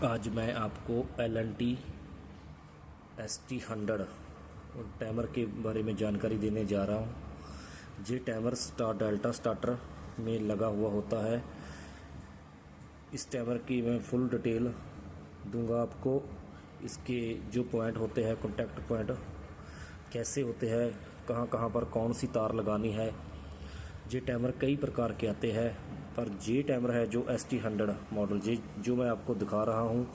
आज मैं आपको L&T ST100 टाइमर के बारे में जानकारी देने जा रहा हूँ। ये टाइमर स्टार डेल्टा स्टार्टर में लगा हुआ होता है। इस टाइमर की मैं फुल डिटेल दूंगा आपको। इसके जो पॉइंट होते हैं, कॉन्टैक्ट पॉइंट कैसे होते हैं, कहाँ कहाँ पर कौन सी तार लगानी है। ये टाइमर कई प्रकार के आते हैं, पर ये टाइमर है जो ST100 मॉडल ये जो मैं आपको दिखा रहा हूँ,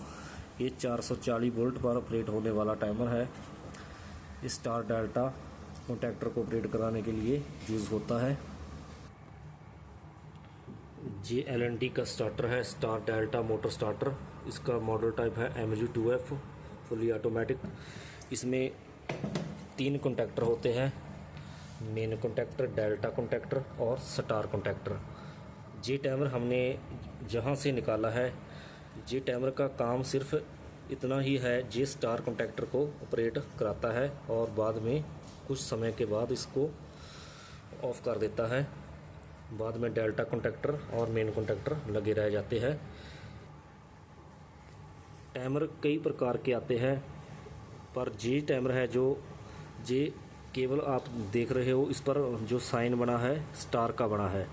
ये 440 वोल्ट पर ऑपरेट होने वाला टाइमर है। स्टार डेल्टा कॉन्टैक्टर को ऑपरेट कराने के लिए यूज़ होता है। ये L&T का स्टार्टर है, स्टार डेल्टा मोटर स्टार्टर। इसका मॉडल टाइप है MG2F फुली ऑटोमेटिक। इसमें 3 कॉन्टैक्टर होते हैं, मेन कॉन्टैक्टर, डेल्टा कॉन्टैक्टर और स्टार कॉन्टैक्टर। ये टाइमर हमने जहाँ से निकाला है, ये टाइमर का काम सिर्फ इतना ही है। ये स्टार कॉन्टैक्टर को ऑपरेट कराता है और बाद में कुछ समय के बाद इसको ऑफ कर देता है। बाद में डेल्टा कॉन्टैक्टर और मेन कॉन्टैक्टर लगे रह जाते हैं। टाइमर कई प्रकार के आते हैं, पर ये टाइमर है जो ये केवल आप देख रहे हो, इस पर जो साइन बना है स्टार का बना है।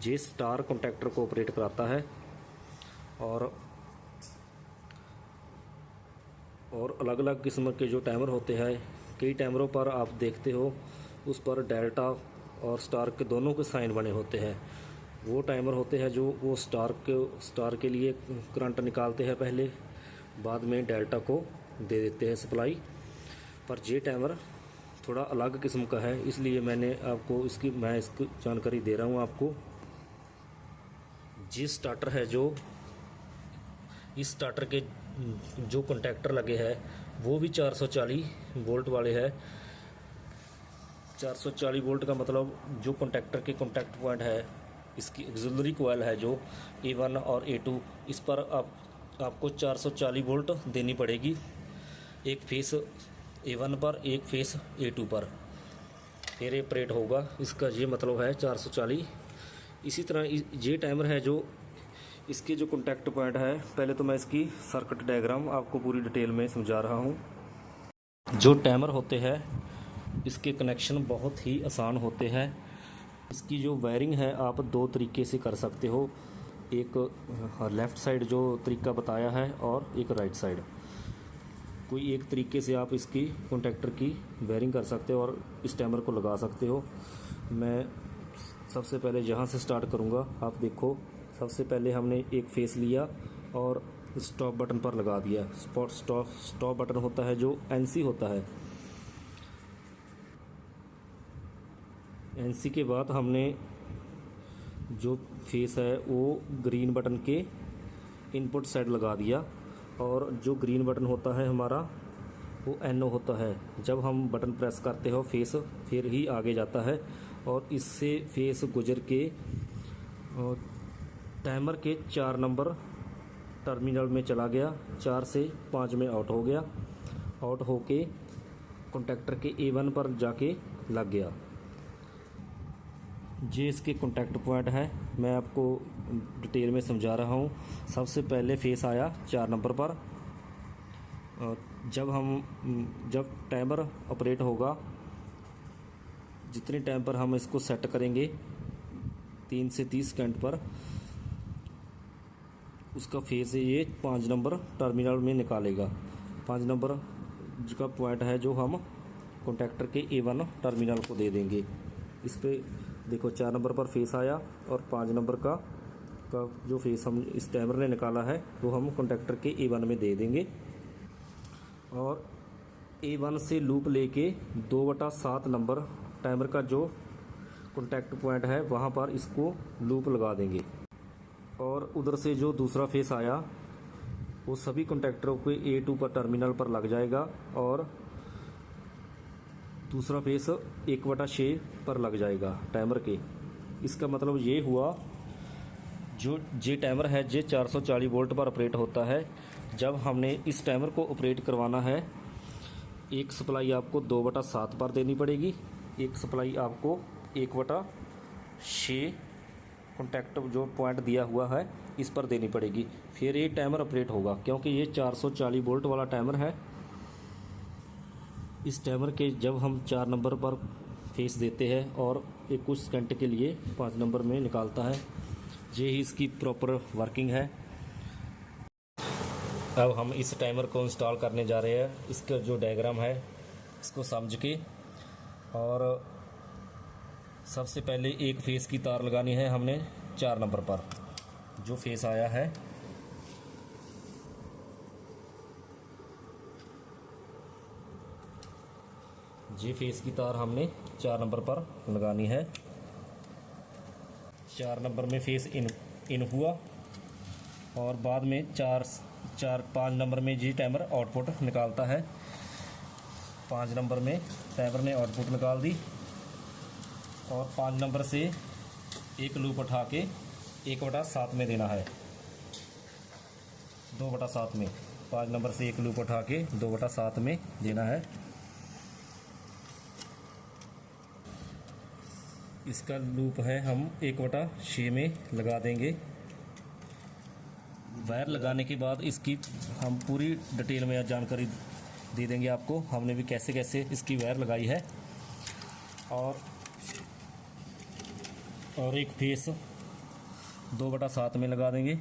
ये स्टार कॉन्टैक्टर को ऑपरेट कराता है और अलग अलग किस्म के जो टाइमर होते हैं, कई टाइमरों पर आप देखते हो उस पर डेल्टा और स्टार के दोनों के साइन बने होते हैं। वो टाइमर होते हैं जो वो स्टार के लिए करंट निकालते हैं पहले, बाद में डेल्टा को दे देते हैं सप्लाई। पर ये टाइमर थोड़ा अलग किस्म का है, इसलिए मैं इसकी जानकारी दे रहा हूँ आपको। जी स्टार्टर है जो इस स्टार्टर के जो कॉन्टैक्टर लगे हैं वो भी 440 वोल्ट वाले हैं। 440 वोल्ट का मतलब जो कॉन्टैक्टर के कॉन्टैक्ट पॉइंट है, इसकी ऑक्सिलरी कॉइल है जो A1 और A2, इस पर आपको 440 वोल्ट देनी पड़ेगी। एक फेस A1 पर, एक फेस A2 पर, फिर ऑपरेट होगा। इसका ये मतलब है 440। इसी तरह ये टाइमर है जो इसके जो कॉन्टैक्ट पॉइंट है, पहले तो मैं इसकी सर्किट डायग्राम आपको पूरी डिटेल में समझा रहा हूँ। जो टाइमर होते हैं इसके कनेक्शन बहुत ही आसान होते हैं। इसकी जो वायरिंग है आप 2 तरीके से कर सकते हो, एक लेफ़्ट साइड जो तरीका बताया है और एक राइट साइड। कोई एक तरीके से आप इसकी कॉन्टैक्टर की वायरिंग कर सकते हो और इस टाइमर को लगा सकते हो। मैं सबसे पहले यहाँ से स्टार्ट करूँगा। आप देखो, सबसे पहले हमने एक फेस लिया और स्टॉप बटन पर लगा दिया। स्टॉप बटन होता है जो NC होता है। NC के बाद हमने जो फेस है वो ग्रीन बटन के इनपुट साइड लगा दिया, और जो ग्रीन बटन होता है हमारा वो NO होता है। जब हम बटन प्रेस करते हो फेस फिर ही आगे जाता है, और इससे फेस गुजर के टाइमर के 4 नंबर टर्मिनल में चला गया, 4 से 5 में आउट हो गया। आउट होके कॉन्टैक्टर के A1 पर जाके लग गया। ये इसके कॉन्टैक्ट पॉइंट है, मैं आपको डिटेल में समझा रहा हूँ। सबसे पहले फेस आया 4 नंबर पर। जब टाइमर ऑपरेट होगा, जितने टाइम पर हम इसको सेट करेंगे 3 से 30 सेकंड पर, उसका फेस ये 5 नंबर टर्मिनल में निकालेगा। 5 नंबर का पॉइंट है जो हम कॉन्टैक्टर के A1 टर्मिनल को दे देंगे। इस पे देखो 4 नंबर पर फेस आया और 5 नंबर का जो फेस हम इस टाइमर ने निकाला है वो हम कॉन्टैक्टर के A1 में दे देंगे, और A1 से लूप लेके 2/7 नंबर टाइमर का जो कॉन्टैक्ट पॉइंट है वहाँ पर इसको लूप लगा देंगे। और उधर से जो दूसरा फेस आया वो सभी कॉन्टैक्टरों के A2 पर टर्मिनल पर लग जाएगा, और दूसरा फेस 1/6 पर लग जाएगा टाइमर के। इसका मतलब ये हुआ, जो ये टाइमर है ये 440 वोल्ट पर ऑपरेट होता है। जब हमने इस टाइमर को ऑपरेट करवाना है, एक सप्लाई आपको 2/7 पर देनी पड़ेगी, एक सप्लाई आपको 1/6 कॉन्टैक्ट जो पॉइंट दिया हुआ है इस पर देनी पड़ेगी, फिर ये टाइमर ऑपरेट होगा। क्योंकि ये 440 वोल्ट वाला टाइमर है। इस टाइमर के जब हम 4 नंबर पर फेस देते हैं और ये कुछ सेकंड के लिए 5 नंबर में निकालता है, ये ही इसकी प्रॉपर वर्किंग है। अब हम इस टाइमर को इंस्टॉल करने जा रहे हैं। इसका जो डायग्राम है इसको समझ के, और सबसे पहले एक फेस की तार लगानी है हमने 4 नंबर पर जो फेस आया है। जी फेस की तार हमने 4 नंबर पर लगानी है। 4 नंबर में फेस इन हुआ और बाद में 5 नंबर में जी टाइमर आउटपुट निकालता है। 5 नंबर में टाइमर ने आउटपुट निकाल दी और 5 नंबर से एक लूप उठा के 1/7 में देना है, 2/7 में। 5 नंबर से एक लूप उठा के 2/7 में देना है। इसका लूप है हम 1/6 में लगा देंगे। वायर लगाने के बाद इसकी हम पूरी डिटेल में जानकारी दे देंगे आपको, हमने भी कैसे कैसे इसकी वायर लगाई है। और एक फेस 2/7 में लगा देंगे।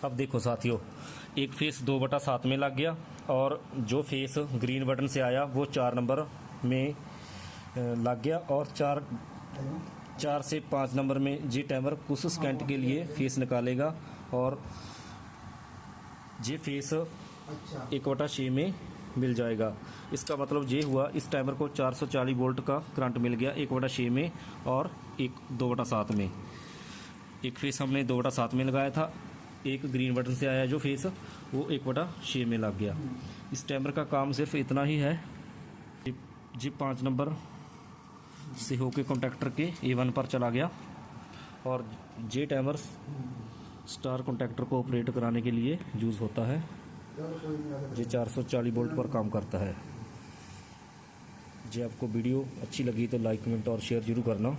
अब देखो साथियों, एक फेस 2/7 में लग गया और जो फेस ग्रीन बटन से आया वो 4 नंबर में लग गया, और 4 से 5 नंबर में जी टाइमर कुछ सेकंड के लिए फेस निकालेगा और जी फेस 1/6 में मिल जाएगा। इसका मतलब ये हुआ, इस टाइमर को 440 वोल्ट का करंट मिल गया 1/6 में और एक 2/7 में। एक फेस हमने 2/7 में लगाया था, एक ग्रीन बटन से आया जो फेस वो 1/6 में लग गया। इस टाइमर का काम सिर्फ इतना ही है। जी 5 नंबर से होके कॉन्टैक्टर के A1 पर चला गया और जे टाइमर स्टार कॉन्टैक्टर को ऑपरेट कराने के लिए यूज़ होता है। ये 440 वोल्ट पर काम करता है। जी आपको वीडियो अच्छी लगी तो लाइक, कमेंट और शेयर जरूर करना।